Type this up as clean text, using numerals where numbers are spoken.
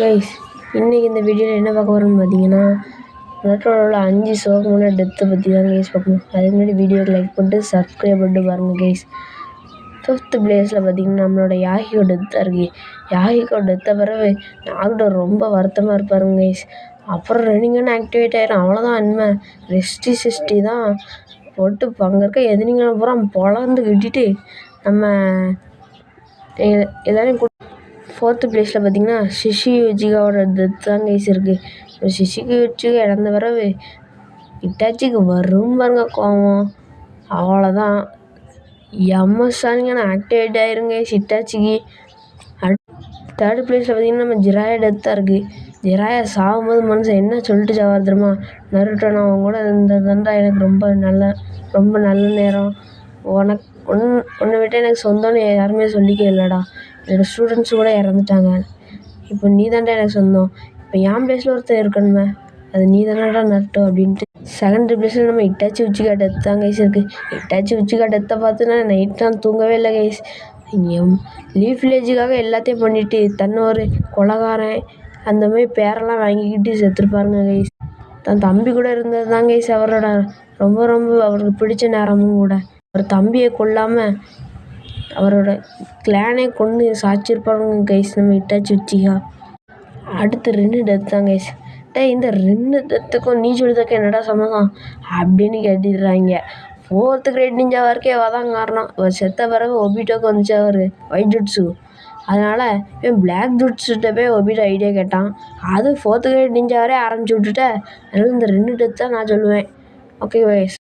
Guys, இன்றைக்கி இந்த வீடியோவில் என்ன பார்க்க போகிறோம்னு பார்த்தீங்கன்னா, நருட்டோட 5 சோகமான டெத்தை பற்றி தான் கைஸ் பார்க்கணும். அதுக்கு முன்னாடி வீடியோக்கு லைக் பண்ணிட்டு சப்ஸ்கிரைப் பண்ணிட்டு பாருங்கள் கைஸ். 5th பிளேஸில் பார்த்தீங்கன்னா நம்மளோட யாகியோட டெத்தாக இருக்குது. யாகியோட டெத்தை பிறகு நாக்டோ ரொம்ப வருத்தமாக இருப்பாருங்க கைஸ். அப்புறம் ரெனிங்கன்னு ஆக்டிவேட் ஆகிடும். அவ்வளோதான். இனிமே ரெஸ்டி தான் போட்டு அங்கே இருக்க எதிரிங்களை பூரா பொழந்து விட்டுட்டு நம்ம எல்லோரையும் 4th பிளேஸில் பார்த்தீங்கன்னா சிஷி யுச்சிகாவோட டெத் தான் கைஸ் இருக்குது. இப்போ சிஷிக்கு யுச்சிகா இறந்த பிறகு இட்டாச்சிக்கு வரும் பாருங்க கோவம். அவ்வளோதான். எம்எஸ்ஆனுங்க ஆக்டிவேட் ஆயிருங்க இட்டாச்சிக்கு. 3rd பிளேஸில் பார்த்தீங்கன்னா நம்ம ஜிராயா டெத்தாக இருக்குது. ஜிராயா சாகும்போது மனுஷன் என்ன சொல்லிட்டு சாவார் தெரியுமா? நருட்டோ, நான் அவங்க கூட இந்த தண்டா எனக்கு ரொம்ப நல்ல நேரம். உன்னை விட்டு எனக்கு சொந்தம்னு யாருமே சொல்லிக்க இல்லைடா. என்னோடய ஸ்டூடெண்ட்ஸ் கூட இறந்துட்டாங்க. இப்போ நீ தாண்டா எனக்கு சொந்தம். இப்போ என் பிளேஸில் ஒருத்தர் இருக்கணுமே, அது நீ தானடா நருட்டோ அப்படின்ட்டு. 2nd பிளேஸில் நம்ம இட்டாச்சி உச்சிகா டெத் தான் கைஸ் இருக்குது. இட்டாச்சி உச்சிகா டெத்தை பார்த்துனா நைட் நான் தூங்கவே இல்லை கைஸ். லீஃப் வில்லேஜுக்காக எல்லாத்தையும் பண்ணிட்டு தன்னை ஒரு கொலகாரன் அந்த மாதிரி பேரெல்லாம் வாங்கிக்கிட்டு செத்துருப்பாருங்க கைஸ். தன் தம்பி கூட இருந்தது தான் கைஸ் அவரோட ரொம்ப அவருக்கு பிடிச்ச நேரமும் கூட. அவர் தம்பியை கொல்லாமல் அவரோட கிளானே கொண்டு சாய்ச்சிருப்பாருங்க கைஸ் நம்ம இட்டாச்சி உச்சிகா. அடுத்து 2 டெத் தான் கைஸ். இந்த 2 டெத்துக்கும் நீ சொல்லிதக்க என்னடா சம்மதம் அப்படின்னு கேட்டுடுறாங்க. 4th கிரேட் நிஞ்சா வரைக்கும் அதான் காரணம். அவர் செத்த பிறகு ஒபிட்டோக்கு வந்துச்சு அவர் ஒயிட் ஜுட்ஸு. அதனால் இவன் பிளாக் ஜுட்ஸுகிட்ட போய் ஒபிட்டோ ஐடியா கேட்டான். அது 4th கிரேட் நிஞ்சா வரையும் ஆரம்பிச்சு விட்டுட்ட. அதனால் இந்த 2 டெத் தான் நான் சொல்லுவேன். Okay guys.